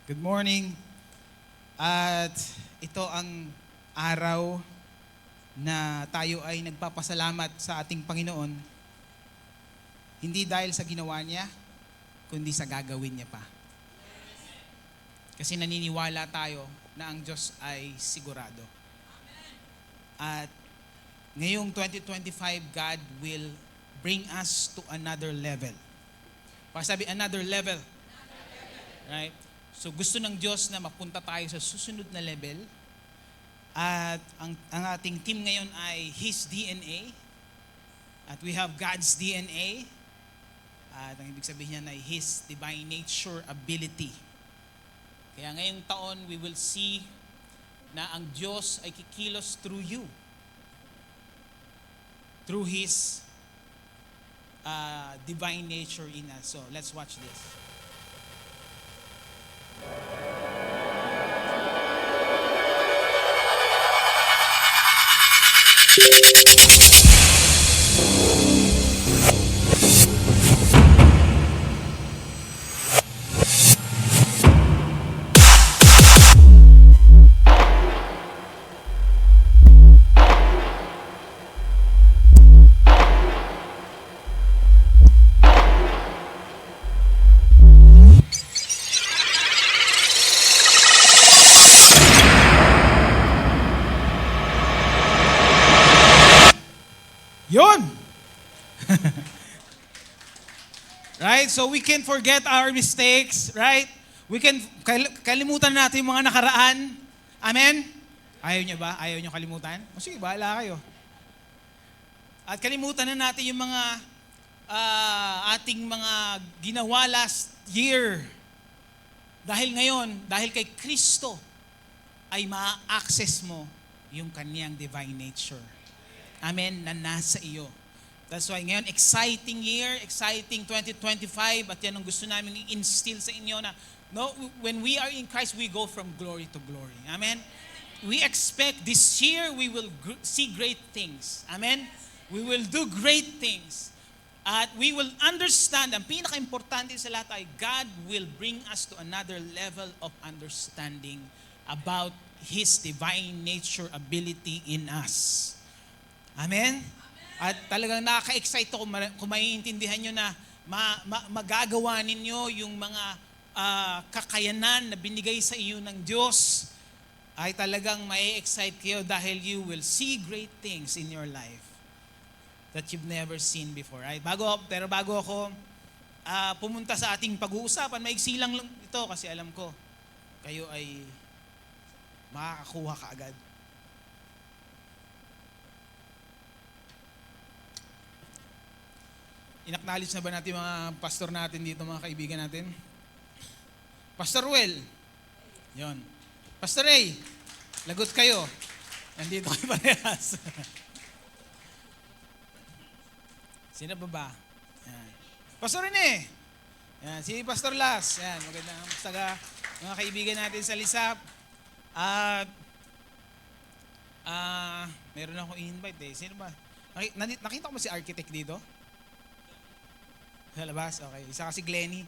Good morning. At ito ang araw na tayo ay nagpapasalamat sa ating Panginoon, hindi dahil sa ginawa niya, kundi sa gagawin niya pa. Kasi naniniwala tayo na ang Diyos ay sigurado. At ngayong 2025, God will bring us to another level. Pasabi, another level. Right? So gusto ng Diyos na mapunta tayo sa susunod na level. At ang ating team ngayon ay His DNA. At we have God's DNA. At ang ibig sabihin niyan ay His divine nature ability. Kaya ngayong taon, we will see na ang Diyos ay kikilos through you. Through His divine nature in us. So let's watch this. Yun! Right? So we can forget our mistakes, right? We can kalimutan natin yung mga nakaraan. Amen? Ayaw niyo ba? Ayaw niyo kalimutan? O sige, bahala kayo. At kalimutan na natin yung mga ating mga ginawa last year. Dahil ngayon, dahil kay Kristo, ay ma-access mo yung kanyang divine nature. Amen, na nasa iyo. That's why ngayon, exciting year, exciting 2025, at yan ang gusto namin i-instill sa inyo na no, when we are in Christ, we go from glory to glory. Amen? We expect this year we will see great things. Amen? We will do great things. At we will understand, ang pinaka-importante sa lahat ay God will bring us to another level of understanding about His divine nature ability in us. Amen? At talagang nakaka-excite ako kung maiintindihan nyo na magagawa ninyo yung mga kakayanan na binigay sa iyo ng Diyos, ay talagang mai-excite kayo dahil you will see great things in your life that you've never seen before. Right? Pero bago ako pumunta sa ating pag-uusapan, maigsi lang ito kasi alam ko kayo ay makakakuha kaagad. Inacknowledge na ba natin mga pastor natin dito, mga kaibigan natin? Pastor Well. Yon. Pastor Ray, lagot kayo. Nandito kayo parehas. Sino ba? Yan. Pastor Rene. Yan. Si Pastor Las. Yan. Magandang saga mga kaibigan natin sa Lisap. At meron akong invite eh. Sino ba? Nakita ko ba si architect dito? Sa labas? Okay. Isa kasi Glenny.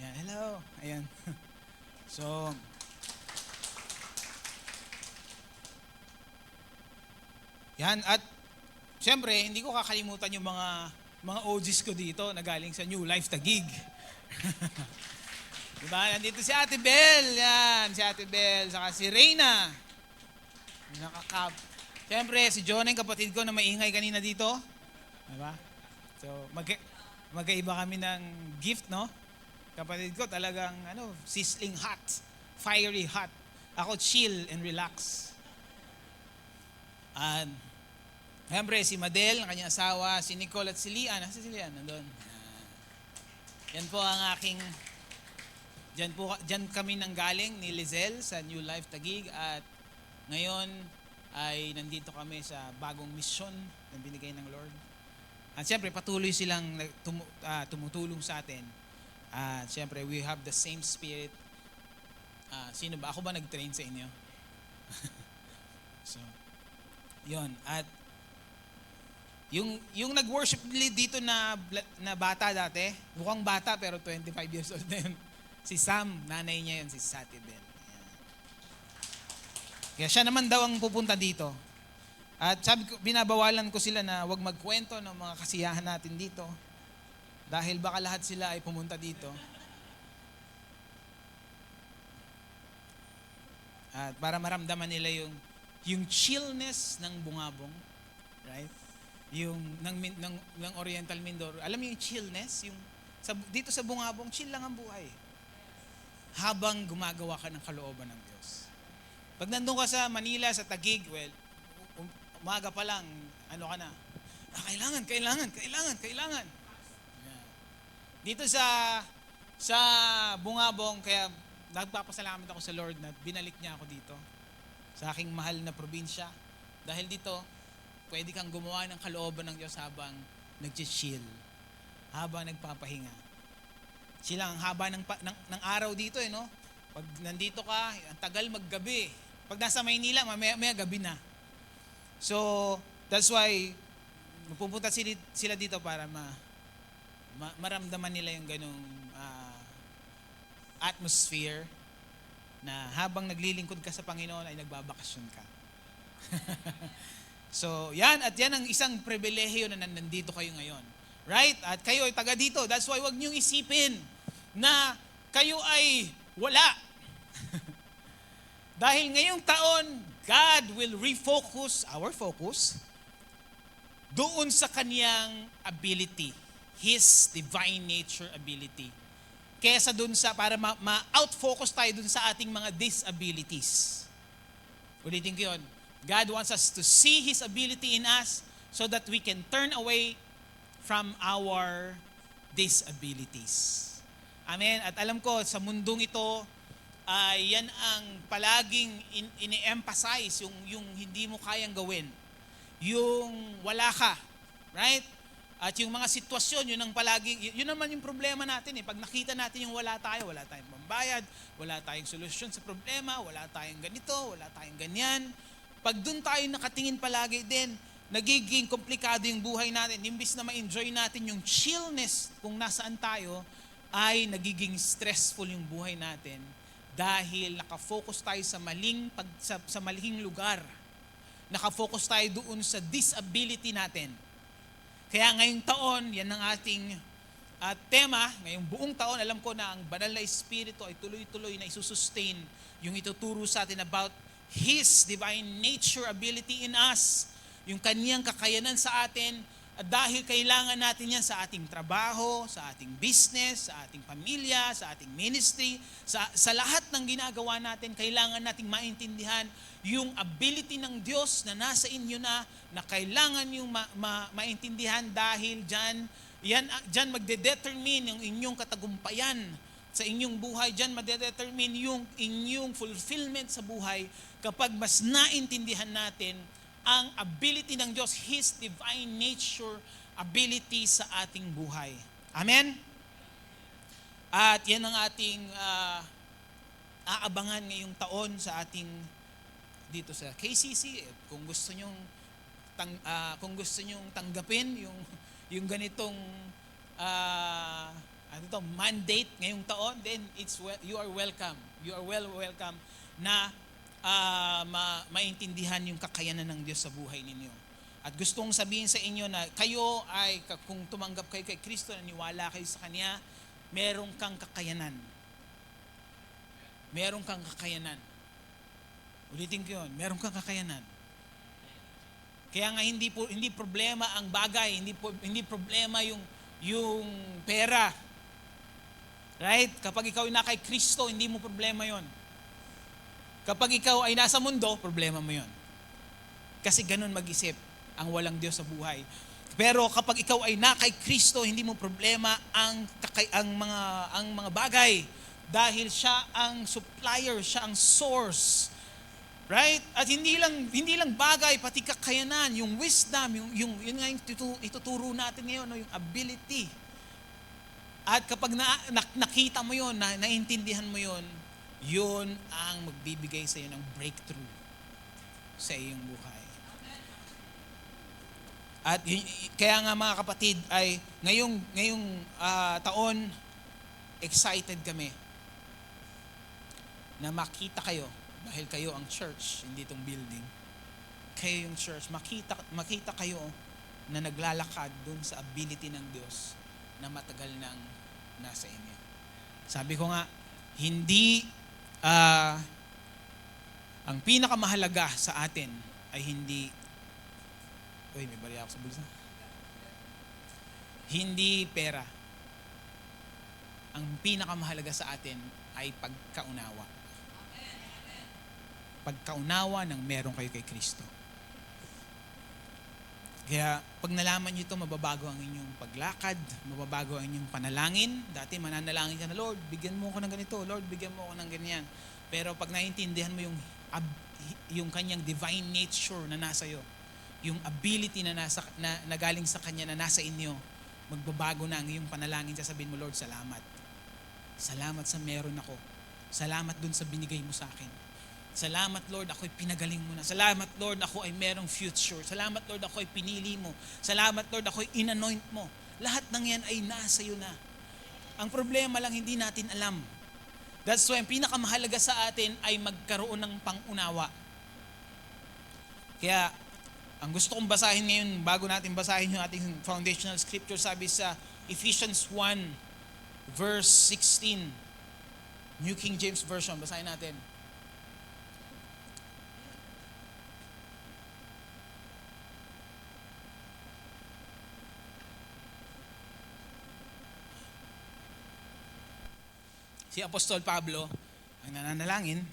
Ayan. Hello. Ayan. So, yan. At, syempre, hindi ko kakalimutan yung mga OGs ko dito na galing sa New Life Taguig. Diba? Nandito si Ate Bel. Yan. Si Ate Bel. Saka si Reyna. Nakakap. Syempre, si John yung kapatid ko na maingay kanina dito. Diba? So, magkaiba kami ng gift, no? Kapatid ko talagang, sizzling hot, fiery hot. Ako chill and relax. And, siyempre, si Madel, ang kanyang asawa, si Nicole at si Lian. Nasa si Lian? Nandun. Yan po ang aking, dyan kami nanggaling ni Lizelle sa New Life Taguig. At ngayon ay nandito kami sa bagong misyon na binigay ng Lord. At siyempre, patuloy silang tumutulong sa atin. At siyempre, we have the same spirit. Sino ba? Ako ba nag-train sa inyo? So, yon. At yung nag-worship lead dito na bata dati, mukhang bata pero 25 years old na yun. Si Sam, nanay niya yun, si Satibel. Ayan. Kaya siya naman daw ang pupunta dito. At sabi ko, binabawalan ko sila na huwag magkwento ng mga kasiyahan natin dito. Dahil baka lahat sila ay pumunta dito. At para maramdaman nila yung chillness ng Bungabong, right? Yung ng Oriental Mindoro. Alam mo yung chillness, dito sa Bungabong, chill lang ang buhay. Habang gumagawa ka ng kalooban ng Diyos. Pag nandun ka sa Manila, sa Taguig, well, umaga pa lang, ano ka na? Kailangan. Yeah. Dito sa Bungabong, kaya nagpapasalamat ako sa Lord na binalik niya ako dito sa aking mahal na probinsya. Dahil dito, pwede kang gumawa ng kalooban ng Diyos habang nag-chill, habang nagpapahinga. Sila ang haba ng araw dito, no? Pag nandito ka, ang tagal maggabi. Pag nasa Maynila, maya gabi na. So, that's why pupunta sila dito para maramdaman nila yung ganong atmosphere na habang naglilingkod ka sa Panginoon ay nagbabakasyon ka. So, yan ang isang pribilehiyo na nandito kayo ngayon. Right? At kayo ay taga dito. That's why wag niyong isipin na kayo ay wala. Dahil ngayong taon, God will refocus our focus doon sa kaniyang ability, His divine nature ability. Kesa doon para ma-out-focus tayo doon sa ating mga disabilities. Ulitin ko yun. God wants us to see His ability in us so that we can turn away from our disabilities. Amen? At alam ko, sa mundong ito, yan ang palaging ini-emphasize, yung hindi mo kayang gawin. Yung wala ka. Right? At yung mga sitwasyon, yun naman yung problema natin. Pag nakita natin yung wala tayong pambayad, wala tayong solusyon sa problema, wala tayong ganito, wala tayong ganyan. Pag dun tayo nakatingin palagi din, nagiging komplikado yung buhay natin. Imbis na ma-enjoy natin yung chillness kung nasaan tayo, ay nagiging stressful yung buhay natin dahil nakafocus tayo sa maling lugar. Nakafocus tayo doon sa disability natin. Kaya ngayong taon, yan ang ating tema. Ngayong buong taon, alam ko na ang banal na Espiritu ay tuloy-tuloy na isusustain yung ituturo sa atin about His divine nature ability in us. Yung kaniyang kakayanan sa atin. At dahil kailangan natin yan sa ating trabaho, sa ating business, sa ating pamilya, sa ating ministry, sa lahat ng ginagawa natin, kailangan nating maintindihan yung ability ng Diyos na nasa inyo na kailangan yung maintindihan dahil dyan magdedetermine yung inyong katagumpayan sa inyong buhay. Dyan magdedetermine yung inyong fulfillment sa buhay kapag mas naintindihan natin ang ability ng Diyos, His divine nature ability sa ating buhay. Amen? At yan ang ating aabangan ngayong taon sa ating dito sa KCC. Kung gusto nyong tanggapin yung ganitong mandate ngayong taon, then you are welcome. You are welcome na maintindihan yung kakayanan ng Diyos sa buhay ninyo. At gustong sabihin sa inyo na kayo ay, kung tumanggap kayo kay Kristo, naniwala kayo sa Kanya, meron kang kakayanan. Meron kang kakayanan. Ulitin ko yun, meron kang kakayanan. Kaya nga hindi problema ang bagay, hindi problema yung pera. Right? Kapag ikaw ay na kay Kristo, hindi mo problema yon. Kapag ikaw ay nasa mundo, problema mo yon. Kasi ganun mag-isip ang walang Diyos sa buhay. Pero kapag ikaw ay na kay Kristo, hindi mo problema ang mga bagay dahil siya ang supplier, siya ang source. Right? At hindi lang bagay, pati kakayanan, yung wisdom, yun nga yung ituturo natin ngayon, no, yung ability. At kapag nakita mo yun, naintindihan mo yun, yun ang magbibigay sa iyo ng breakthrough sa iyong buhay. At kaya nga mga kapatid, ay ngayong taon, excited kami na makita kayo, dahil kayo ang church, hindi itong building. Kayo yung church, makita kayo na naglalakad dun sa ability ng Diyos na matagal nang nasa inyo. Sabi ko nga, hindi, ang pinakamahalaga sa atin ay hindi, may bariya ako sa bulsa. Hindi pera. Ang pinakamahalaga sa atin ay pagkaunawa. Pagkaunawa ng meron kayo kay Kristo. Kaya pag nalaman nyo ito, mababago ang inyong paglakad, mababago ang inyong panalangin. Dati mananalangin ka na, Lord, bigyan mo ako ng ganito, Lord, bigyan mo ako ng ganyan. Pero pag naiintindihan mo yung kanyang divine nature na nasa iyo, yung ability na galing sa kanya na nasa inyo, magbabago na ang iyong panalangin. Sasabihin mo, Lord, salamat. Salamat sa meron ako. Salamat dun sa binigay mo sa akin. Salamat, Lord, ako'y pinagaling mo na. Salamat, Lord, ako ay merong future. Salamat, Lord, ako ay pinili mo. Salamat, Lord, ako ay inanoint mo. Lahat ng yan ay nasa iyo na. Ang problema lang, hindi natin alam. That's why, ang pinakamahalaga sa atin ay magkaroon ng pangunawa. Kaya, ang gusto kong basahin ngayon, bago natin basahin yung ating foundational scripture, sabi sa Ephesians 1, verse 16, New King James Version, basahin natin. Si Apostol Pablo, ang nananalangin,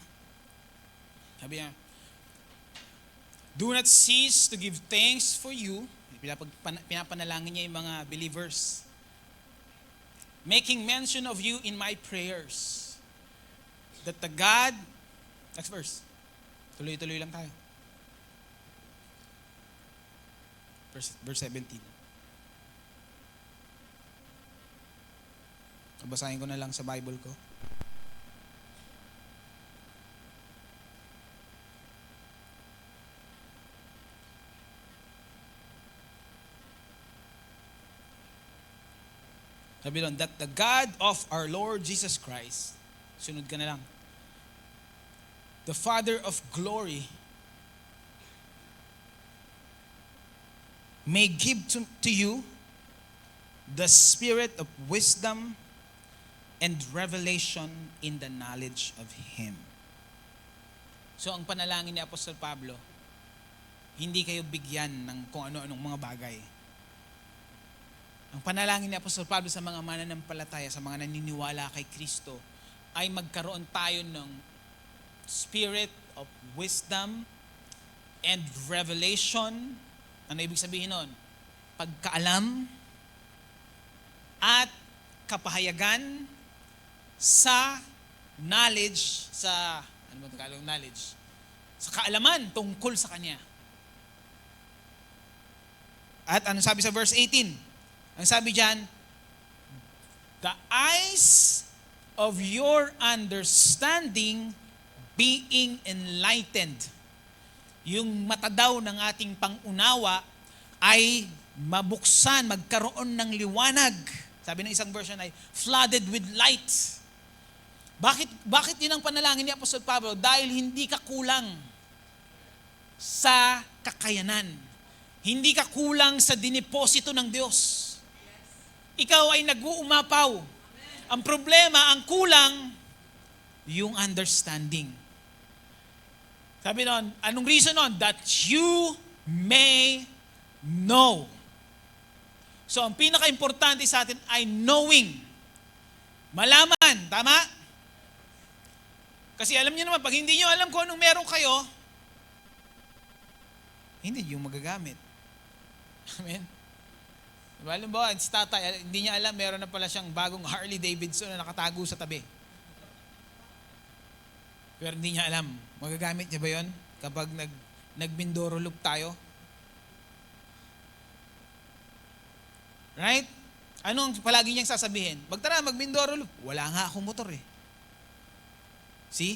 sabi niya, do not cease to give thanks for you. Pinapanalangin niya yung mga believers. Making mention of you in my prayers. That the God, next verse. Tuloy-tuloy lang tayo. Verse 17. Basahin ko na lang sa Bible ko. Sabi doon, that the God of our Lord Jesus Christ, sunod ka na lang, the Father of glory, may give to you the spirit of wisdom and revelation in the knowledge of Him. So ang panalangin ni Apostol Pablo, hindi kayo bigyan ng kung ano-anong mga bagay. Ang panalangin ni Apostol Pablo sa mga mananampalataya, sa mga naniniwala kay Kristo, ay magkaroon tayo ng spirit of wisdom and revelation. Ano ibig sabihin nun? Pagkaalam at kapahayagan sa knowledge, sa, ano ba Tagalog knowledge? Sa kaalaman tungkol sa Kanya. At ano sabi sa verse 18? Ang sabi diyan, the eyes of your understanding being enlightened. Yung mata daw ng ating pangunawa ay mabuksan, magkaroon ng liwanag. Sabi ng isang version ay flooded with light. Bakit yun ang panalangin ni Apostol Pablo? Dahil hindi ka kulang sa kakayanan. Hindi ka kulang sa dineposito ng Diyos. Ikaw ay nag-uumapaw. Ang problema, ang kulang, yung understanding. Sabi nun, anong reason nun? That you may know. So, ang pinaka-importante sa atin ay knowing. Malaman, tama? Kasi alam niyo naman, pag hindi niyo alam kung anong meron kayo, hindi niyo magagamit. Amen? Diba, alam ba, si tatay, hindi niya alam, meron na pala siyang bagong Harley Davidson na nakatago sa tabi. Pero hindi niya alam. Magagamit niya ba yun? Kapag nagbindoro loop tayo? Right? Anong palagi niyang sasabihin? Magtara, magbindoro loop. Wala nga akong motor eh. See?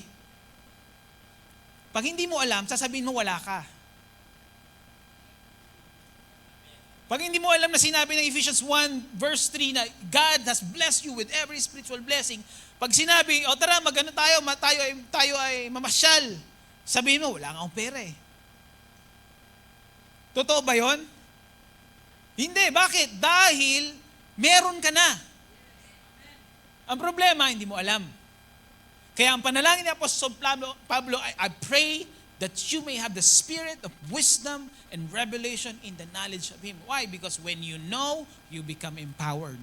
Pag hindi mo alam, sasabihin mo wala ka. Pag hindi mo alam na sinabi ng Ephesians 1 verse 3 na God has blessed you with every spiritual blessing, pag sinabi, o tara, magano tayo ay mamasyal, sabihin mo, wala akong pera eh. Totoo ba yun? Hindi. Bakit? Dahil meron ka na. Ang problema, hindi mo alam. Kaya ang panalangin ni Apostol Pablo, I pray that you may have the spirit of wisdom and revelation in the knowledge of Him. Why? Because when you know, you become empowered.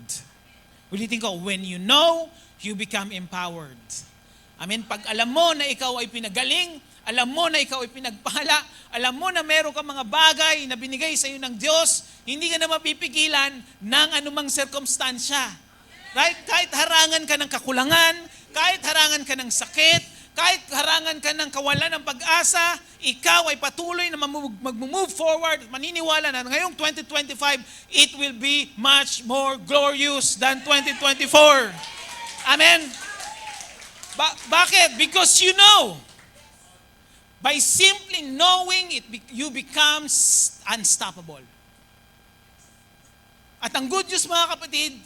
Ulitin ko, when you know, you become empowered. Amen? Pag alam mo na ikaw ay pinagaling, alam mo na ikaw ay pinagpala, alam mo na meron ka mga bagay na binigay sa iyo ng Diyos, hindi ka na mapipigilan ng anumang sirkumstansya. Right? Kahit harangan ka ng kakulangan, kahit harangan ka ng sakit, kahit harangan ka ng kawalan ng pag-asa, ikaw ay patuloy na mag-move forward, maniniwala na ngayong 2025, it will be much more glorious than 2024. Amen? Bakit? Because you know. By simply knowing it, you become unstoppable. At ang good news, mga kapatid,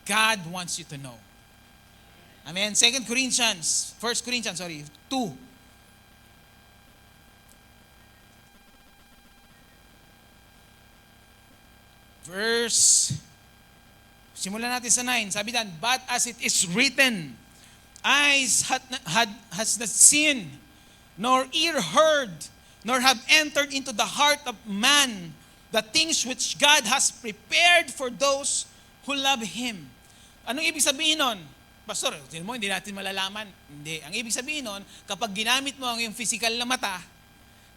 God wants you to know. Amen. 1 Corinthians 2. Simulan natin sa 9. Sabi dan, but as it is written, eyes has not seen, nor ear heard, nor have entered into the heart of man the things which God has prepared for those who love Him. Anong ibig sabihin nun? Pastor, hindi natin malalaman. Hindi. Ang ibig sabihin nun, kapag ginamit mo ang iyong physical na mata,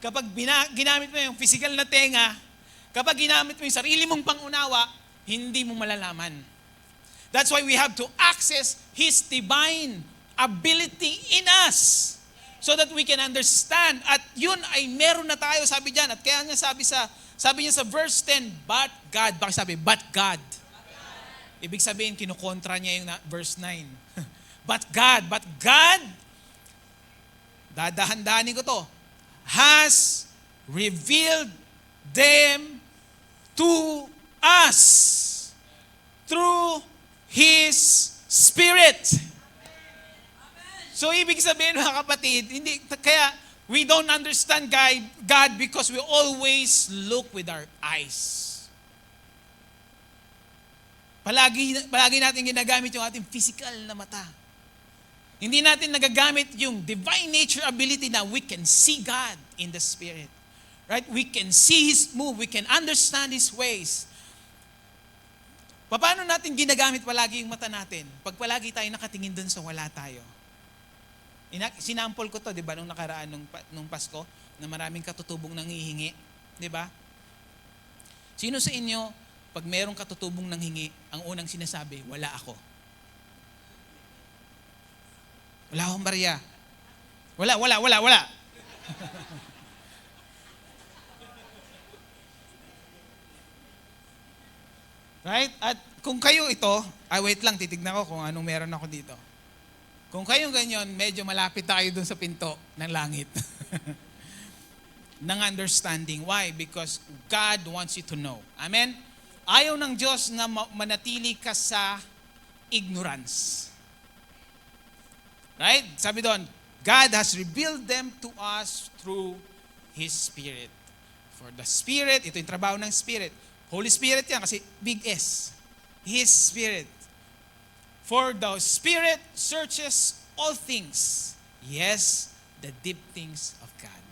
kapag ginamit mo yung physical na tenga, kapag ginamit mo yung sarili mong pangunawa, hindi mo malalaman. That's why we have to access His divine ability in us so that we can understand. At yun ay meron na tayo, sabi diyan. At kaya niya sabi niya sa verse 10, but God. Bakit sabi? But God. Ibig sabihin, kinukontra niya yung verse 9. But God, dadahan-dahanin ko to, has revealed them to us through His Spirit. So, ibig sabihin, mga kapatid, kaya we don't understand God because we always look with our eyes. Palagi natin ginagamit yung ating physical na mata. Hindi natin nagagamit yung divine nature ability na we can see God in the Spirit. Right? We can see His move. We can understand His ways. Paano natin ginagamit palagi yung mata natin? Pag palagi tayo nakatingin dun sa wala tayo. Sinampol ko to, di ba, nung nakaraan, nung Pasko, na maraming katutubong nanghihingi. Di ba? Sino sa inyo, pag merong katutubong nanghingi, ang unang sinasabi, wala ako. Wala akong barya. Wala. Right? At kung kayo ito, wait lang, titignan ko kung anong meron ako dito. Kung kayong ganyan, medyo malapit tayo dun sa pinto ng langit. Ng understanding. Why? Because God wants you to know. Amen? Ayaw ng Diyos na manatili ka sa ignorance. Right? Sabi doon, God has revealed them to us through His Spirit. For the Spirit, ito yung trabaho ng Spirit. Holy Spirit yan kasi big S. His Spirit. For the Spirit searches all things. Yes, the deep things of God.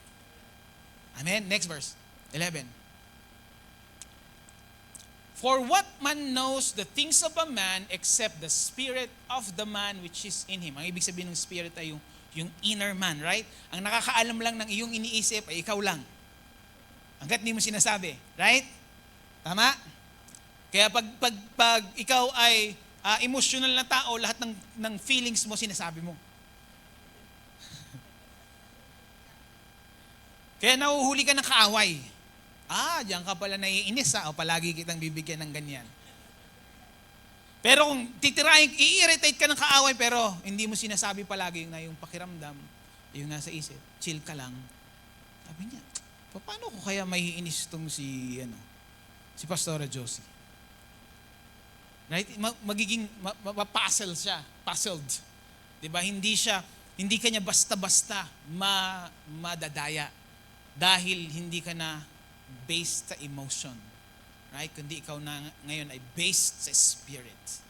Amen? Next verse, 11. For what man knows the things of a man except the spirit of the man which is in him? Ang ibig sabihin ng spirit ay yung inner man, right? Ang nakakaalam lang ng iyong iniisip ay ikaw lang. Hanggat hindi mo sinasabi, right? Tama? Kaya pag ikaw ay emotional na tao, lahat ng feelings mo sinasabi mo. Kaya nahuhuli ka ng kaaway. Diyan ka pala naiinis o palagi kitang bibigyan ng ganyan. Pero kung titirahin, i-irritate ka ng kaaway pero hindi mo sinasabi palagi yung pakiramdam, yung nasa isip, chill ka lang. Sabi niya, paano ko kaya maiinis itong si Pastora Josie? Right? Magiging puzzle siya, puzzled. 'Di ba? Hindi kanya basta-basta madadaya dahil hindi ka na based sa emotion. Right? Kundi ikaw na ngayon ay based sa spirit.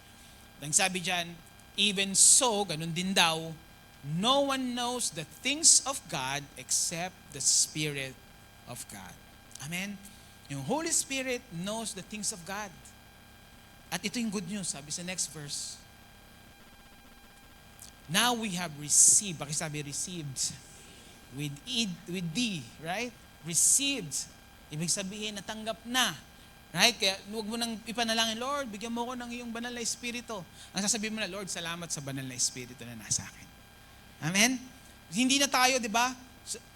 Ang sabi diyan, even so, ganun din daw, no one knows the things of God except the Spirit of God. Amen? Yung Holy Spirit knows the things of God. At ito yung good news, sabi sa next verse. Now we have received, bakit sabi received? With D, right? Received. Ibig sabihin, natanggap na. Right? Kaya huwag mo nang ipanalangin, Lord, bigyan mo ko ng iyong banal na espiritu. Ang sasabihin mo na, Lord, salamat sa banal na espiritu na nasa akin. Amen? Hindi na tayo, di ba?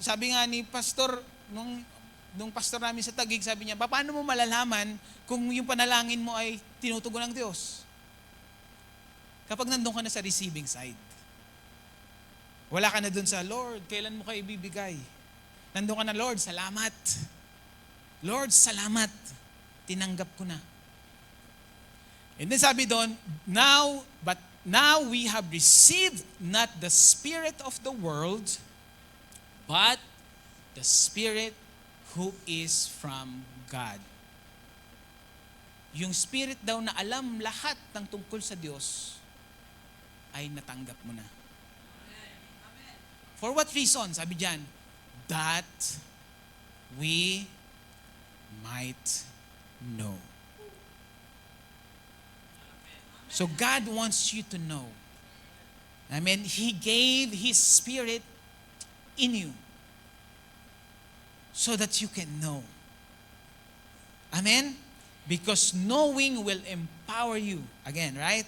Sabi nga ni Pastor, nung pastor namin sa Taguig, sabi niya, paano mo malalaman kung yung panalangin mo ay tinutugon ng Diyos? Kapag nandun ka na sa receiving side. Wala ka na dun sa, Lord, kailan mo kayo ibibigay? Nandun ka na, Lord, salamat. Lord, salamat. Tinanggap ko na. And then sabi doon, but now we have received not the spirit of the world, but the Spirit who is from God. Yung spirit daw na alam lahat ng tungkol sa Diyos, ay natanggap mo na. For what reason? Sabi diyan, that we might know. So God wants you to know. Amen. He gave His Spirit in you so that you can know. Amen? Because knowing will empower you. Again, right?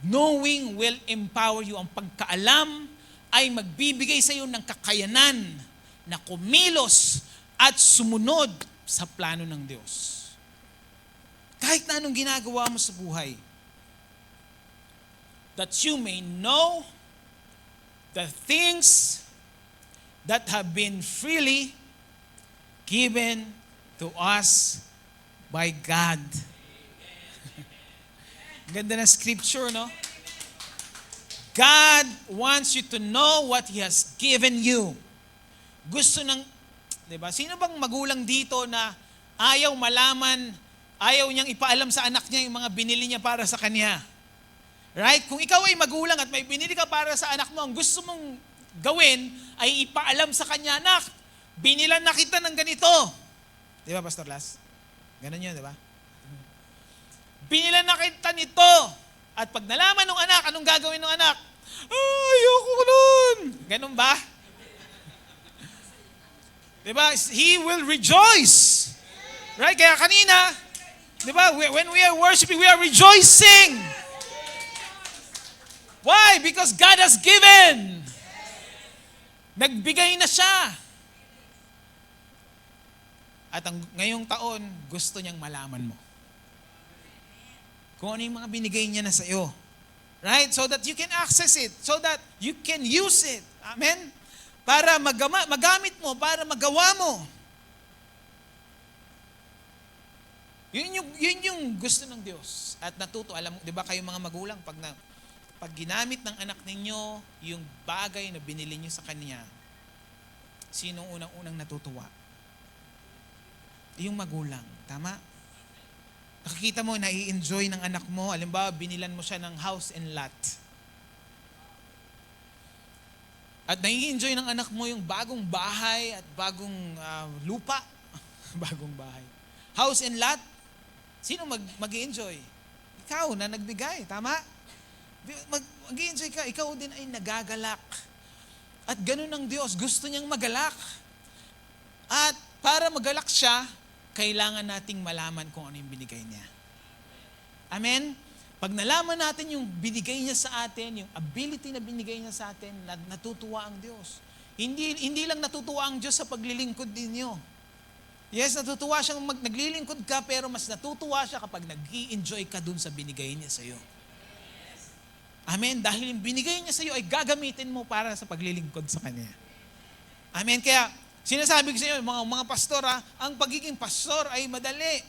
Knowing will empower you. Ang pagkaalam ay magbibigay sa iyo ng kakayanan na kumilos at sumunod sa plano ng Diyos. Kahit na anong ginagawa mo sa buhay, that you may know the things that have been freely given to us by God. Ganda ng scripture, no? God wants you to know what He has given you. Gusto ng, di ba? Sino bang magulang dito na ayaw malaman, ayaw niyang ipaalam sa anak niya yung mga binili niya para sa kanya? Right? Kung ikaw ay magulang at may binili ka para sa anak mo, ang gusto mong gawin ay ipaalam sa kanya, anak, binilan na kita ng ganito. Di ba, Pastor Las? Ganun yun, di ba? Binilan na kita nito. At pag nalaman ng anak, anong gagawin ng anak? Ayoko nun. Ganun ba? Di ba? He will rejoice. Right? Kaya kanina, di ba? When we are worshiping, we are rejoicing. Why? Because God has given. Nagbigay na siya. At ngayong taon, gusto niyang malaman mo. Kung ano yung mga binigay niya na sa iyo. Right? So that you can access it. So that you can use it. Amen? Para magamit mo, para magawa mo. Yun yung gusto ng Diyos. At natuto, alam mo, di ba kayo mga magulang, pag ginamit ng anak ninyo yung bagay na binili niyo sa kanya, sinong unang-unang natutuwa? Yung magulang. Tama? Nakikita mo, nai-enjoy ng anak mo. Halimbawa, binilan mo siya ng house and lot. At nai-enjoy ng anak mo yung bagong bahay at bagong lupa. Bagong bahay. House and lot. Sino mag-enjoy? Ikaw na nagbigay. Tama? Mag-enjoy ka. Ikaw din ay nagagalak. At ganun ang Diyos. Gusto niyang magalak. At para magalak siya, kailangan nating malaman kung ano yung binigay niya. Amen? Pag nalaman natin yung binigay niya sa atin, yung ability na binigay niya sa atin, natutuwa ang Diyos. Hindi lang natutuwa ang Diyos sa paglilingkod ninyo. Yes, natutuwa siyang naglilingkod ka, pero mas natutuwa siya kapag nag-i-enjoy ka dun sa binigay niya sa iyo. Amen? Dahil yung binigay niya sa iyo ay gagamitin mo para sa paglilingkod sa Kanya. Amen? Kaya, Sinasabi ko sa inyo, mga pastor ang pagiging pastor ay madali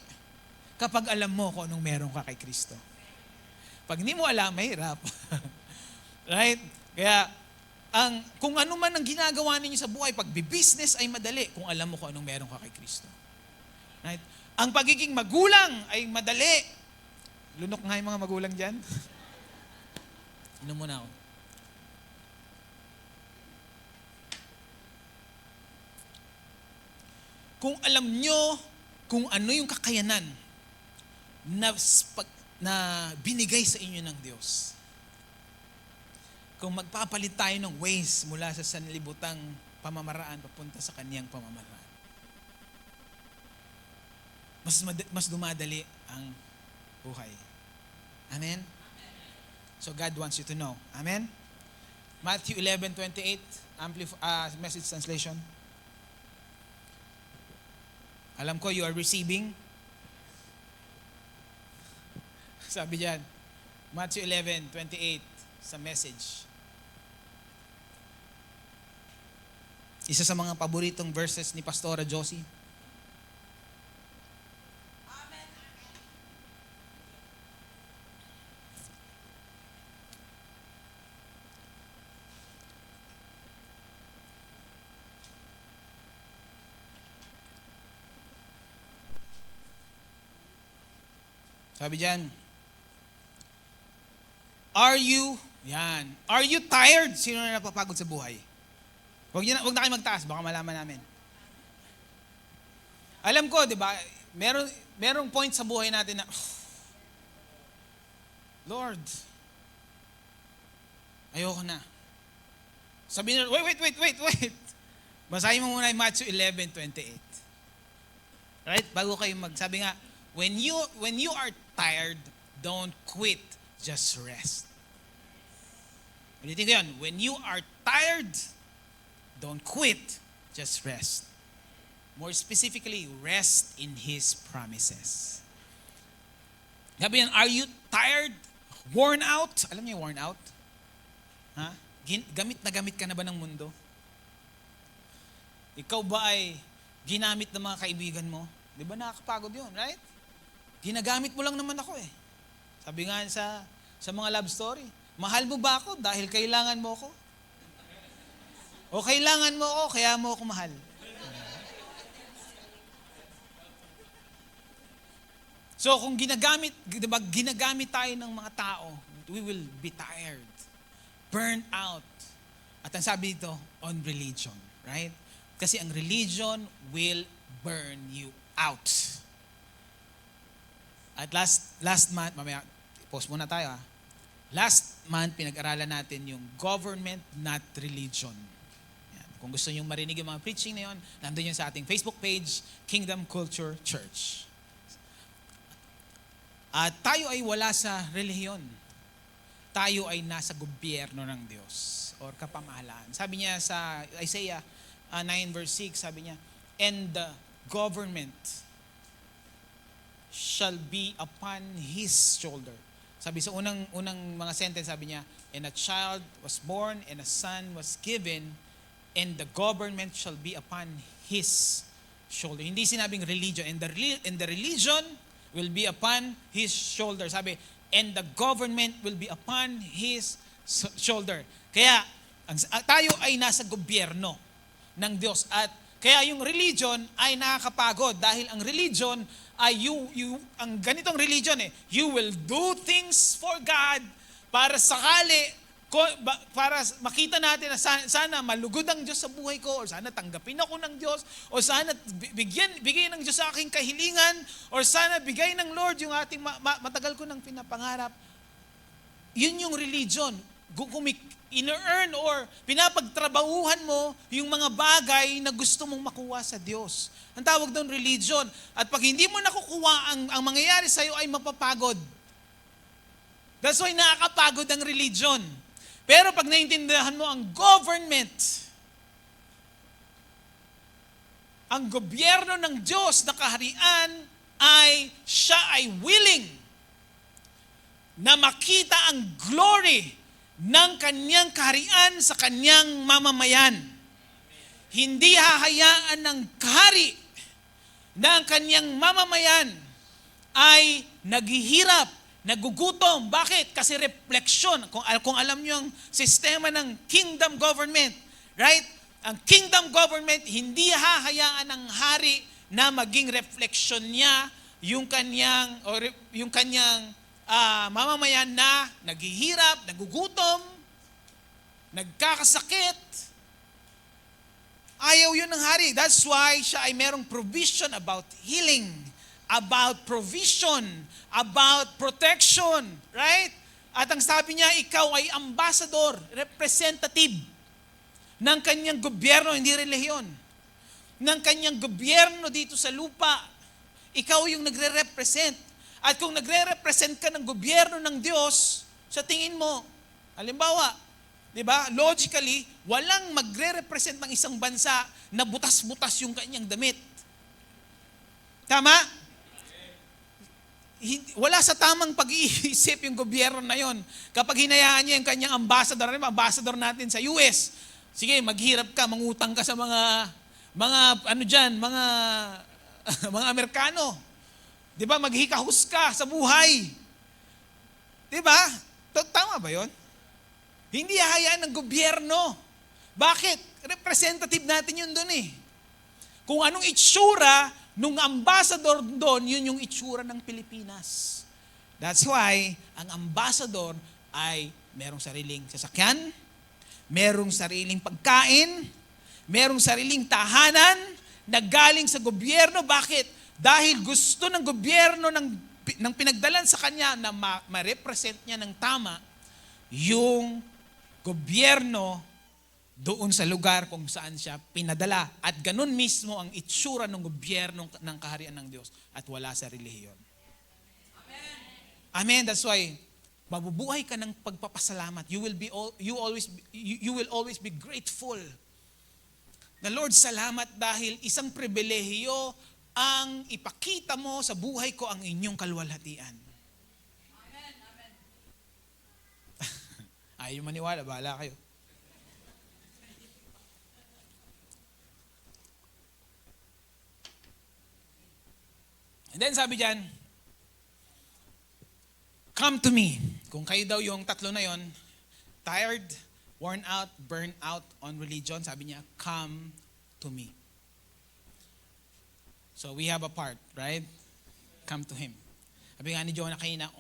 kapag alam mo kung anong meron ka kay Kristo. Pag hindi mo alam, mahirap. Right? Kaya, kung ano man ang ginagawa ninyo sa buhay, pag business ay madali kung alam mo kung anong meron ka kay Kristo. Right? Ang pagiging magulang ay madali. Lunok nga yung mga magulang dyan. Inom muna ako. Kung alam nyo kung ano yung kakayanan na binigay sa inyo ng Diyos. Kung magpapalit tayo ng ways mula sa sanlibutang pamamaraan papunta sa kaniyang pamamaraan. Mas dumadali ang buhay. Amen? So God wants you to know. Amen? Matthew 11:28, Message Translation. Alam ko you are receiving. Sabi diyan, Matthew 11:28 sa Message. Isa sa mga paboritong verses ni Pastora Josie. Sabi diyan, are you tired? Sino na napapagod sa buhay? Huwag na kayo magtaas, baka malaman namin. Alam ko, di ba, merong point sa buhay natin na, Lord, ayoko na. Sabi nila, wait. Basahin mo muna yung Matthew 11:28. Right? Bago kayo sabi nga, when you are tired, don't quit, just rest. Ulitin ko yun, when you are tired, don't quit, just rest. More specifically, rest in His promises. Sabi yan, are you tired? Worn out? Alam niyo worn out? Ha? Gamit na gamit ka na ba ng mundo? Ikaw ba ay ginamit ng mga kaibigan mo? Di ba nakakapagod yun, right? Ginagamit mo lang naman ako eh. Sabi nga sa mga love story, mahal mo ba ako dahil kailangan mo ako? O kailangan mo ako, kaya mo ako mahal? So kung ginagamit tayo ng mga tao, we will be tired, burned out. At ang sabi dito, on religion, right? Kasi ang religion will burn you out. At last month, mamaya, pause muna tayo ha. Last month, pinag-aralan natin yung government, not religion. Yan. Kung gusto nyo marinig yung mga preaching na yun, nandun yun sa ating Facebook page, Kingdom Culture Church. At tayo ay wala sa relihiyon. Tayo ay nasa gobyerno ng Diyos or kapamahalaan. Sabi niya sa Isaiah 9 verse 6, sabi niya, and the government shall be upon His shoulder. Sabi sa unang mga sentence, sabi niya, and a child was born, and a son was given, and the government shall be upon His shoulder. Hindi sinabing religion. And the religion will be upon His shoulder. Sabi, and the government will be upon His shoulder. Kaya, tayo ay nasa gobyerno ng Diyos. At kaya yung religion ay nakakapagod dahil ang religion ay ang ganitong religion you will do things for God para sakali, para makita natin na sana malugod ang Diyos sa buhay ko, or sana tanggapin ako ng Diyos, o sana bigay ng Diyos sa aking kahilingan, or sana bigay ng Lord yung ating matagal ko ng pinapangarap. Yun yung religion. Kung ina-earn or pinapagtrabahuhan mo yung mga bagay na gusto mong makuha sa Diyos. Ang tawag doon religion. At pag hindi mo nakukuha, ang mangyayari sa'yo ay mapapagod. That's why nakakapagod ang religion. Pero pag naintindihan mo ang government, ang gobyerno ng Diyos na kaharian siya ay willing na makita ang glory ng kanyang kaharian sa kanyang mamamayan. hindi hahayaan ng hari na ang kanyang mamamayan ay naghihirap, nagugutom. Bakit? Kasi refleksyon. Kung alam niyo ang sistema ng kingdom government, right? Ang kingdom government, hindi hahayaan ng hari na maging refleksyon niya yung kanyang mamamayan na naghihirap, nagugutom, nagkakasakit. Ayaw yun ng hari. That's why siya ay merong provision about healing, about provision, about protection, right? At ang sabi niya, ikaw ay ambassador, representative ng kanyang gobyerno, hindi relihiyon. Ng kanyang gobyerno dito sa lupa. Ikaw yung nagre-represent. At kung nagre-represent ka ng gobyerno ng Diyos, sa tingin mo, halimbawa, di ba, logically, walang magre-represent ng isang bansa na butas-butas yung kanyang damit. Tama? Wala sa tamang pag-iisip yung gobyerno na yon. Kapag hinayaan niya yung kanyang ambassador natin sa US, sige, maghirap ka, mangutang ka sa mga mga Amerikano. 'Di ba? Maghikahus ka sa buhay. 'Di ba? Tama ba 'yon? Hindi hahayaan ng gobyerno. Bakit? Representative natin 'yun doon eh. Kung anong itsura nung ambassador doon, 'yun yung itsura ng Pilipinas. That's why ang ambassador ay merong sariling sasakyan, merong sariling pagkain, merong sariling tahanan na galing sa gobyerno. Bakit? Dahil gusto ng gobyerno ng pinagdalan sa kanya na ma-represent niya ng tama yung gobyerno doon sa lugar kung saan siya pinadala. At ganun mismo ang itsura ng gobyerno ng kaharian ng Diyos at wala sa relihiyon. Amen. Amen. That's why mabubuhay ka ng pagpapasalamat. You will always be grateful. The Lord, salamat dahil isang pribilehiyo ang ipakita mo sa buhay ko ang inyong kaluwalhatian. Amen. Amen. Ayaw maniwala, bahala kayo. And then sabi diyan, come to me. Kung kayo daw yung tatlo na yon, tired, worn out, burned out on religion, sabi niya, come to me. So we have a part, right? Come to Him. Sabi nga ni Jonah kanina,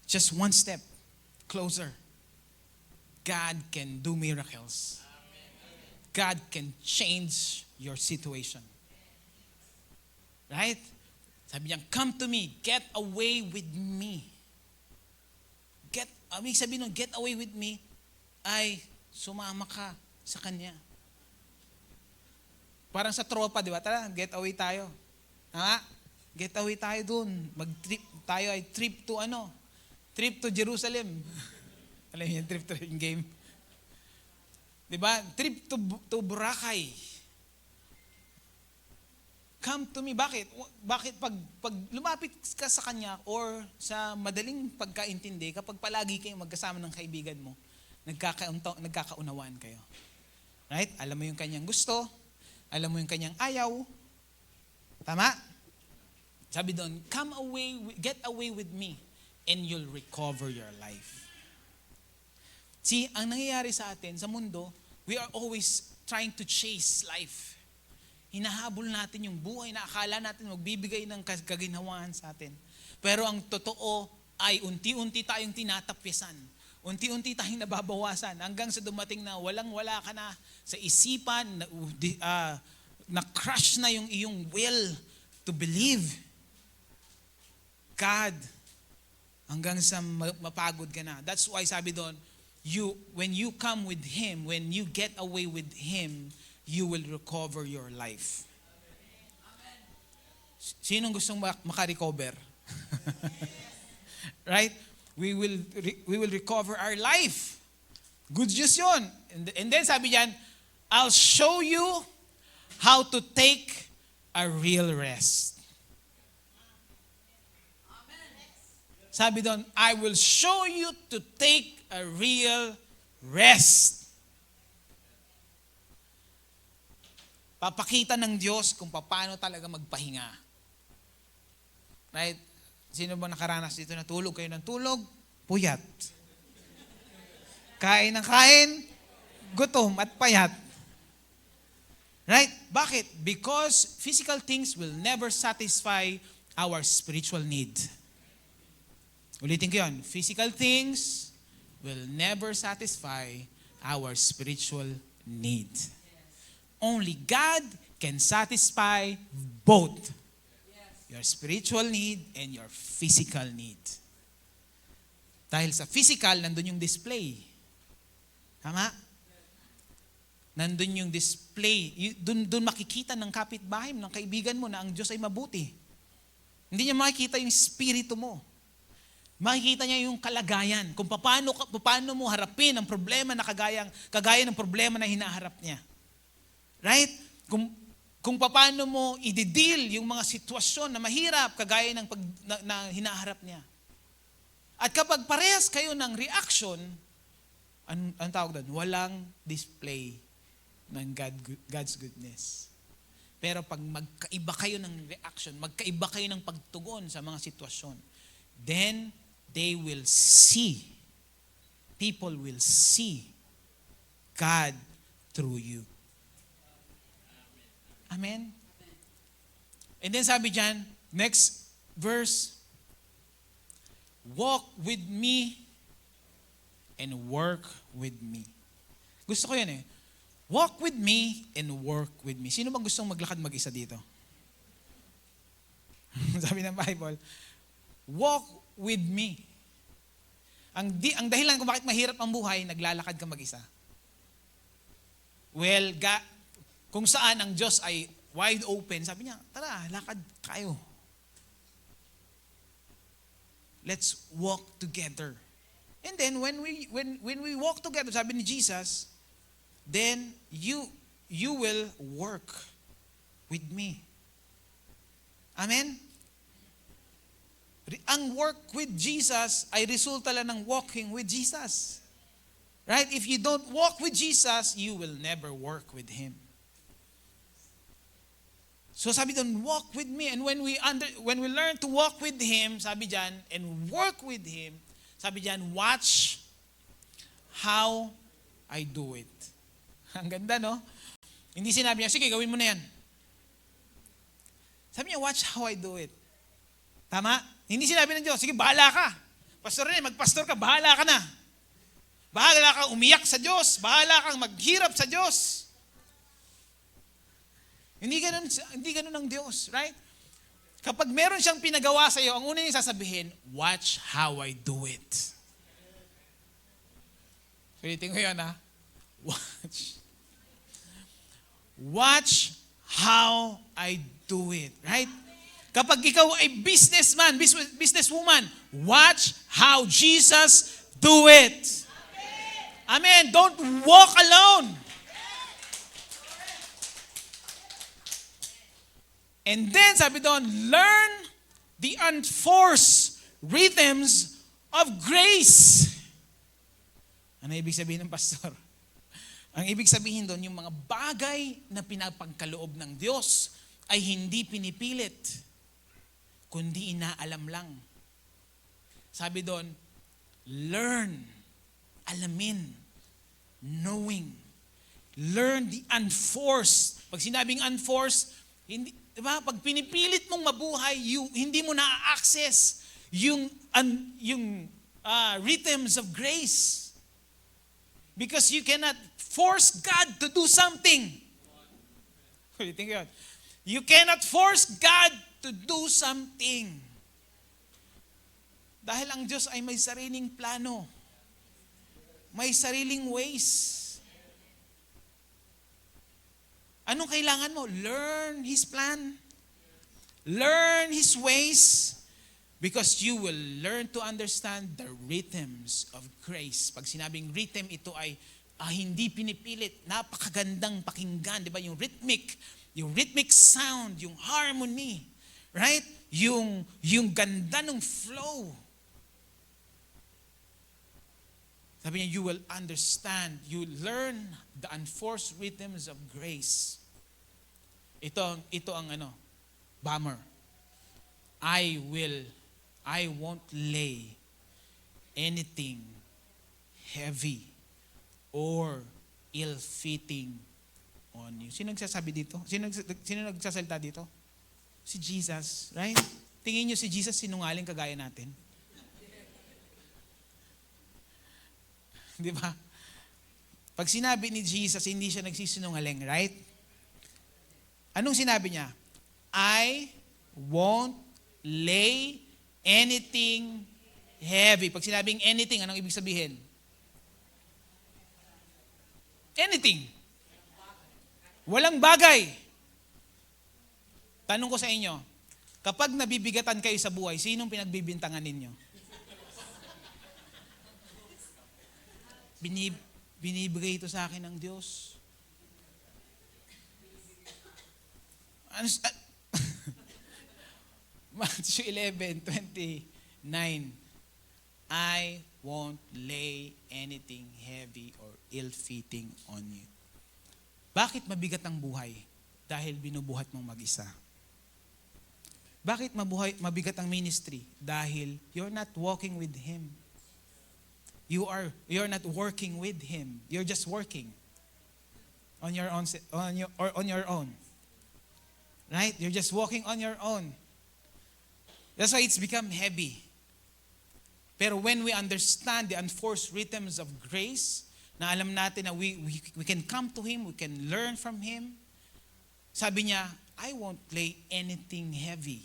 just one step closer. God can do miracles. God can change your situation. Right? Sabi niya, come to me, get away with me. Sabi nung get away with me, ay sumama ka sa Kanya. Parang sa tropa, di ba? Tara, get away tayo. Get away tayo dun. Mag-trip tayo ay trip to Trip to Jerusalem. Alam niyo yung trip to yung game. Di ba? Trip to Boracay. Come to me. Bakit? Bakit pag lumapit ka sa Kanya or sa madaling pagkaintindi, kapag palagi kayong magkasama ng kaibigan mo, nagkakaunawaan kayo. Right? Alam mo yung kanyang gusto, alam mo yung kanyang ayaw. Tama? Sabi doon, get away with me, and you'll recover your life. See, ang nangyayari sa atin, sa mundo, we are always trying to chase life. Hinahabol natin yung buhay na akala natin magbibigay ng kaginhawaan sa atin. Pero ang totoo ay unti-unti tayong tinatapyasan. Unti-unti tayong nababawasan hanggang sa dumating na walang-wala ka na sa isipan, na-crush na yung iyong will to believe God hanggang sa mapagod ka na. That's why sabi doon, when you come with Him, when you get away with Him, you will recover your life. Sinong gustong makarecover? Right? We will recover our life. Good news yun. And then sabi diyan, I'll show you how to take a real rest. Sabi doon, I will show you to take a real rest. Papakita ng Diyos kung paano talaga magpahinga. Right? Sino ba nakaranas dito na tulog kayo ng tulog? Puyat. Kain ng kain, gutom at payat. Right? Bakit? Because physical things will never satisfy our spiritual need. Ulitin ko yun. Physical things will never satisfy our spiritual need. Only God can satisfy both your spiritual need and your physical need. Dahil sa physical, nandun yung display. Tama? Nandun yung display. Doon makikita ng kapitbahay mo, ng kaibigan mo na ang Diyos ay mabuti. Hindi niya makikita yung spirito mo. Makikita niya yung kalagayan. Kung paano mo harapin ang problema na kagaya ng problema na hinaharap niya. Right? Kung paano mo i-deal yung mga sitwasyon na mahirap kagaya ng na hinaharap niya. At kapag parehas kayo ng reaction, ang tawag doon? Walang display ng God's goodness. Pero pag magkaiba kayo ng reaction, magkaiba kayo ng pagtugon sa mga sitwasyon, then people will see God through you. Amen? And then sabi dyan, next verse, walk with me and work with me. Gusto ko yan eh. Walk with me and work with me. Sino bang gustong maglakad mag-isa dito? Sabi ng Bible, walk with me. Ang dahilan kung bakit mahirap ang buhay, naglalakad ka mag-isa. Well, kung saan ang Diyos ay wide open, sabi niya, tara, lakad kayo. Let's walk together. And then when we walk together, sabi ni Jesus, then you will work with me. Amen? Ang work with Jesus ay resulta lang ng walking with Jesus. Right? If you don't walk with Jesus, you will never work with Him. So sabi doon, walk with me. And when we learn to walk with Him, sabi diyan, and work with Him, sabi diyan, watch how I do it. Ang ganda, no? Hindi sinabi niya, sige, gawin mo na yan. Sabi niya, watch how I do it. Tama? Hindi sinabi ng Diyos, sige, bahala ka. Pastor Rene, magpastor ka, bahala ka na. Bahala kang umiyak sa Diyos. Bahala kang maghirap sa Diyos. Hindi ganun ang Diyos, right? Kapag meron siyang pinagawa sa iyo, ang una niyang sasabihin, watch how I do it. Ulitin ko yun, ha? Watch how I do it, right? Kapag ikaw ay businessman, businesswoman, watch how Jesus do it. Amen. Don't walk alone. And then, sabi doon, learn the unforced rhythms of grace. Ano ibig sabihin ng pastor? Ang ibig sabihin doon, yung mga bagay na pinapagkaloob ng Diyos ay hindi pinipilit, kundi inaalam lang. Sabi doon, learn, alamin, knowing. Learn the unforced. Pag sinabing unforced, hindi, diba? Pag pinipilit mong mabuhay, hindi mo na-access yung rhythms of grace. Because you cannot force God to do something. Ulitin ko yun. You cannot force God to do something. Dahil ang Diyos ay may sariling plano. May sariling ways. Anong kailangan mo? Learn His plan. Learn His ways. Because you will learn to understand the rhythms of grace. Pag sinabing rhythm, ito ay hindi pinipilit. Napakagandang pakinggan. Di ba? Yung rhythmic sound, yung harmony. Right? Yung ganda ng flow. Sabi niya, you will understand. You learn the unforced rhythms of grace. Ito ang bummer. I won't lay anything heavy or ill-fitting on you. Sino nagsasabi dito? Sino nagsasalita dito? Si Jesus, right? Tingin niyo si Jesus sinungaling kagaya natin? Di ba? Pag sinabi ni Jesus, hindi siya nagsisinungaling, right? Anong sinabi niya? I won't lay anything heavy. Pag sinabing anything, anong ibig sabihin? Anything. Walang bagay. Tanong ko sa inyo, kapag nabibigatan kayo sa buhay, sinong pinagbibintangan ninyo? Binibigay ito sa akin ng Diyos. Matthew 11:29, I won't lay anything heavy or ill-fitting on you. Bakit mabigat ang buhay? Dahil binubuhat mong mag-isa. Bakit mabigat ang ministry? Dahil you're not walking with Him. You're not working with Him. You're just working on your own. Right? You're just walking on your own. That's why it's become heavy. Pero when we understand the unforced rhythms of grace, na alam natin na we can come to Him, we can learn from Him, sabi niya, I won't lay anything heavy.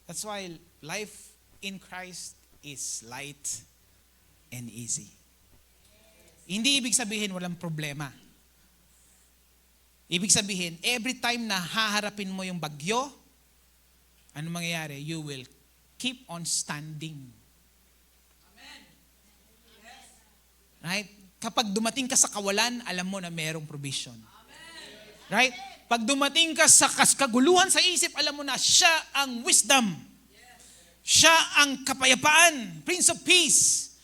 That's why life in Christ is light and easy. Hindi ibig sabihin walang problema. Ibig sabihin, every time na haharapin mo yung bagyo, ano mangyayari? You will keep on standing. Amen. Yes. Right? Kapag dumating ka sa kawalan, alam mo na merong provision. Amen. Right? Pag dumating ka sa kaguluhan sa isip, alam mo na siya ang wisdom. Yes. Siya ang kapayapaan, Prince of Peace.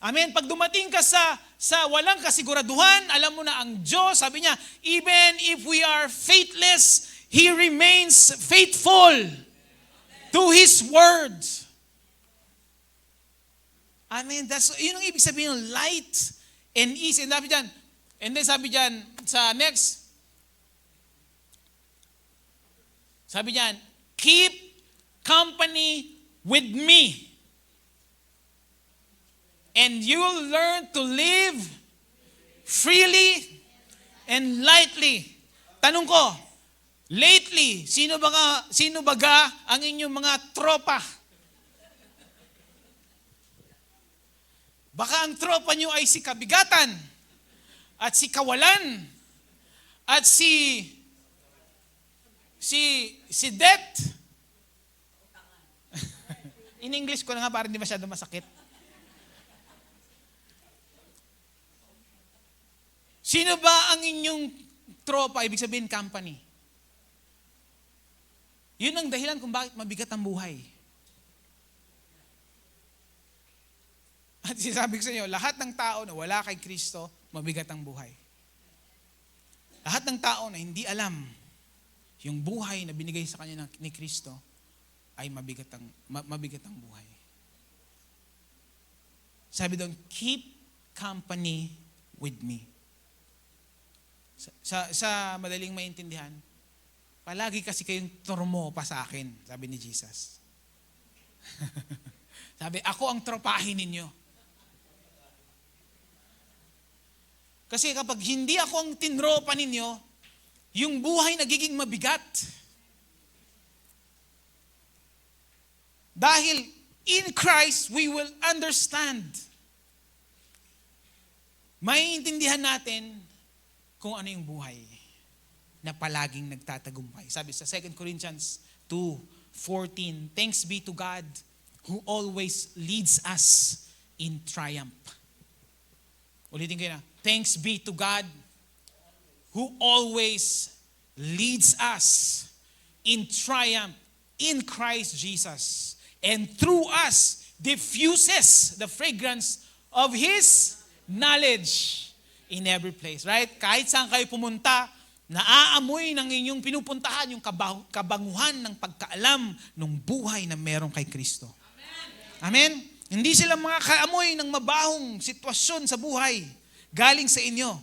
Amen. Pag dumating ka sa walang kasiguraduhan, alam mo na ang Diyos, sabi niya, even if we are faithless, He remains faithful to His word. Amen. Yun ang ibig sabihin ng light and ease. And then sabi dyan, sa next, sabi dyan, keep company with me. And you will learn to live freely and lightly. Tanong ko, lately, sino baga ang inyong mga tropa? Baka ang tropa nyo ay si kabigatan, at si kawalan, at si debt. In English ko na nga para hindi masyado masakit. Sino ba ang inyong tropa? Ibig sabihin, company. Yun ang dahilan kung bakit mabigat ang buhay. At sinasabi ko sa inyo, lahat ng tao na wala kay Kristo, mabigat ang buhay. Lahat ng tao na hindi alam yung buhay na binigay sa kanya ni Kristo, ay mabigat ang buhay. Sabi doon, keep company with me. Sa madaling maintindihan, palagi kasi kayong turmo pa sa akin, sabi ni Jesus. Sabi, ako ang tropahin ninyo. Kasi kapag hindi ako ang tinropa ninyo, yung buhay nagiging mabigat. Dahil in Christ, we will understand. Maiintindihan natin kung ano yung buhay na palaging nagtatagumpay. Sabi sa 2 Corinthians 2:14, thanks be to God who always leads us in triumph. Ulitin ko na. Thanks be to God who always leads us in triumph in Christ Jesus, and through us diffuses the fragrance of His knowledge in every place. Right? Kahit saan kayo pumunta, Naaamoy ng inyong pinupuntahan yung kabanguhan ng pagkaalam ng buhay na meron kay Kristo. Amen? Hindi sila makakaamoy ng mabahong sitwasyon sa buhay galing sa inyo.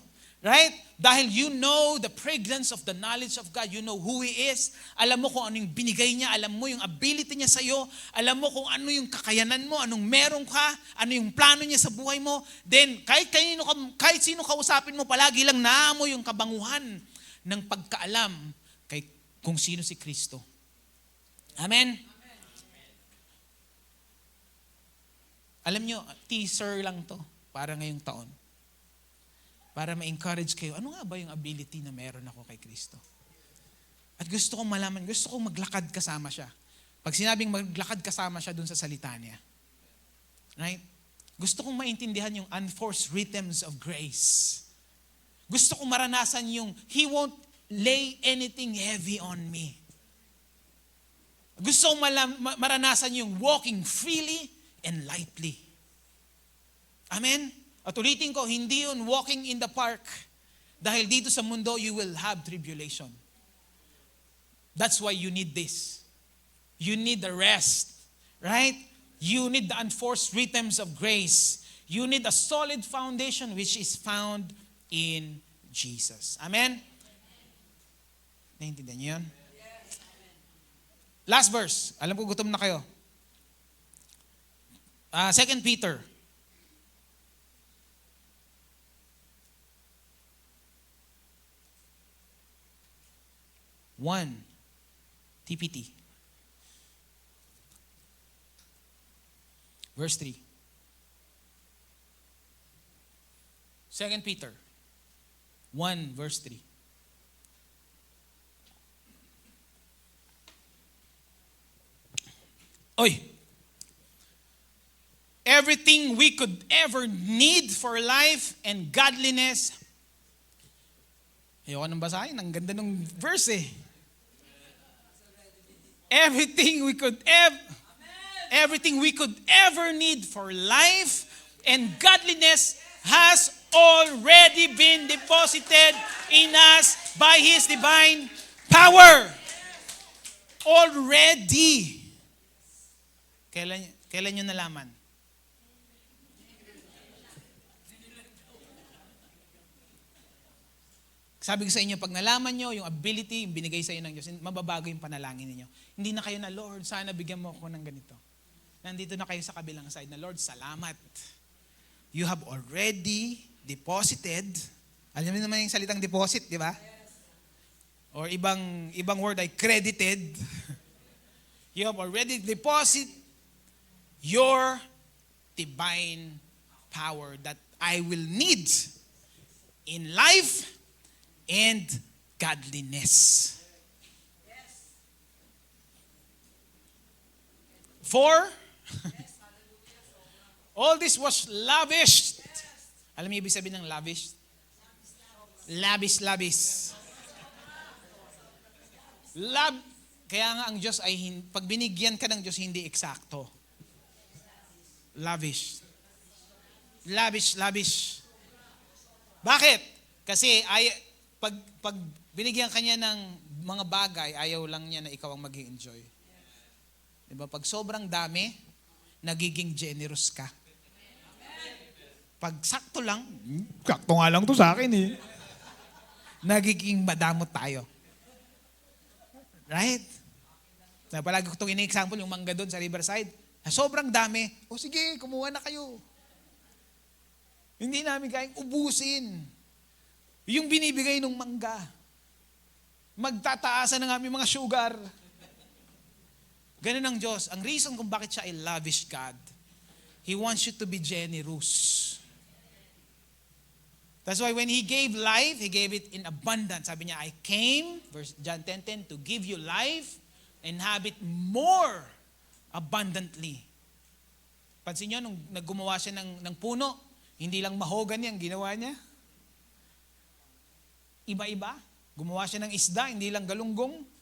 Right? Dahil you know the fragrance of the knowledge of God. You know who He is. Alam mo kung ano yung binigay niya. Alam mo yung ability niya sa iyo. Alam mo kung ano yung kakayanan mo. Anong meron ka. Ano yung plano niya sa buhay mo. Then, kahit sino kausapin mo, palagi lang naamoy yung kabanguhan ng pagkaalam kung sino si Kristo. Amen? Alam nyo, teaser lang to para ngayong taon. Para ma-encourage kayo, ano nga ba yung ability na meron ako kay Kristo? At gusto kong malaman, gusto kong maglakad kasama siya. Pag sinabing maglakad kasama siya dun sa salita niya. Right? Gusto kong maintindihan yung unforced rhythms of grace. Gusto kong maranasan yung, He won't lay anything heavy on me. Gusto kong maranasan yung walking freely and lightly. Amen? At ulitin ko, hindi yun walking in the park. Dahil dito sa mundo, you will have tribulation. That's why you need this. You need the rest. Right? You need the unforced rhythms of grace. You need a solid foundation which is found in Jesus. Amen? Naintindihan niyo yun? Last verse. Alam ko gutom na kayo. 2 Peter. TPT. Verse 3. 2 Peter 1 verse 3. Oy! Everything we could ever need for life and godliness. Ayoko nang basahin. Ang ganda ng verse eh. Everything we could ever need for life and godliness has already been deposited in us by His divine power. Already. Kailan nyo nalaman? Sabi ko sa inyo, pag nalaman nyo yung ability, yung binigay sa inyo ng Diyos, mababago yung panalangin ninyo. Hindi na kayo na, Lord, sana bigyan mo ako ng ganito. Nandito na kayo sa kabilang side na, Lord, salamat. You have already deposited. Alam niyo naman yung salitang deposit, di ba? Or ibang word ay credited. You have already deposited your divine power that I will need in life and godliness. For all this was lavished. Alam niyo ibig sabihin ng lavish? Lavish. Kaya nga ang Diyos ay, pag binigyan ka ng Diyos, hindi eksakto. Lavish. Bakit? Kasi pag binigyan kanya ng mga bagay, ayaw lang niya na ikaw ang mag-enjoy. Diba? Pag sobrang dami, nagiging generous ka. Pag sakto lang, sakto nga lang to sa akin eh. Nagiging madamot tayo. Right? Palagi ko itong ini-example, yung mangga doon sa Riverside. Sobrang dami. O sige, kumuha na kayo. Hindi namin kayang ubusin. Yung binibigay ng mangga. Magtataasan ng aming mga sugar. Ganun ang Diyos. Ang reason kung bakit siya ay lavish God, He wants you to be generous. That's why when He gave life, He gave it in abundance. Sabi niya, I came, John 10:10, to give you life and have it more abundantly. Pansin niyo, nung naggumawa siya ng puno, hindi lang mahogan yan ginawa niya. Iba-iba. Gumawa siya ng isda, hindi lang galunggong.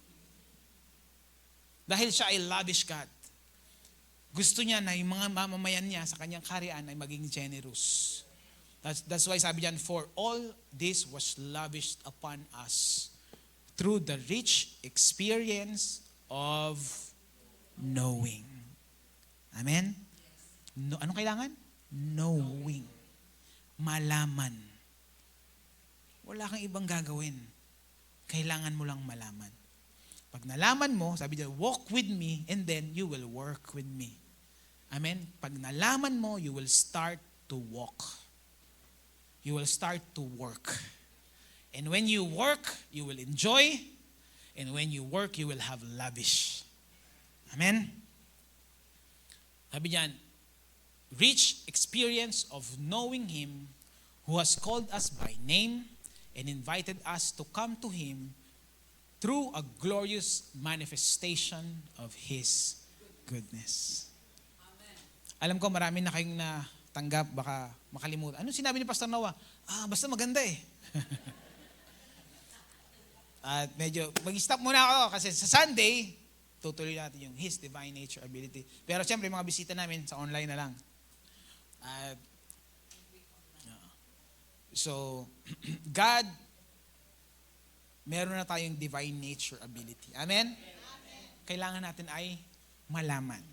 Dahil siya ay lavish God. Gusto niya na yung mga mamamayan niya sa kanyang kaharian ay maging generous. That's why sabi diyan, for all this was lavished upon us through the rich experience of knowing. Amen? No, anong kailangan? Knowing. Malaman. Wala kang ibang gagawin. Kailangan mo lang malaman. Pag nalaman mo, sabi niya, walk with me and then you will work with me. Amen? Pag nalaman mo, you will start to walk. You will start to work. And when you work, you will enjoy. And when you work, you will have lavish. Amen? Sabi niyan, rich experience of knowing Him who has called us by name and invited us to come to Him through a glorious manifestation of His goodness. Amen. Alam ko marami na kayong natanggap, baka makalimutan. Ano sinabi ni Pastor Noah? Basta maganda eh. At medyo, mag-stop muna ako kasi sa Sunday, tutuloy natin yung His divine nature ability. Pero siyempre, mga bisita namin sa online na lang. At, so, God, meron na tayong divine nature ability. Amen? Kailangan natin ay malaman.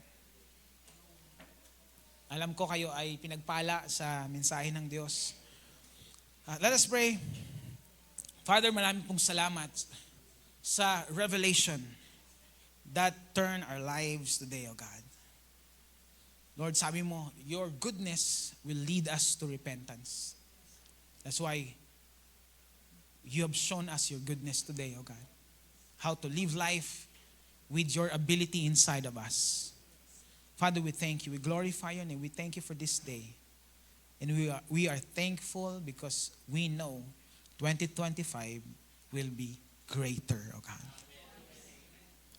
Alam ko kayo ay pinagpala sa mensahe ng Diyos. Let us pray. Father, maraming pong salamat sa revelation that turn our lives today, O God. Lord, sabi mo, your goodness will lead us to repentance. That's why you have shown us your goodness today, O God. How to live life with your ability inside of us. Father, we thank you. We glorify your name. We thank you for this day. And we are thankful because we know 2025 will be greater, O God.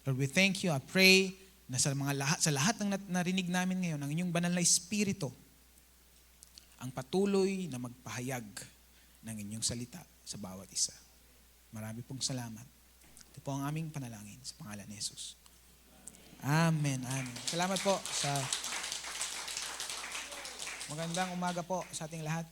Lord, we thank you. I pray na sa lahat ng narinig namin ngayon, ang inyong banal na Espiritu, ang patuloy na magpahayag ng inyong salita sa bawat isa. Marami pong salamat. Ito po ang aming panalangin sa pangalan ni Jesus. Amen. Amen. Salamat po sa magandang umaga po sa ating lahat.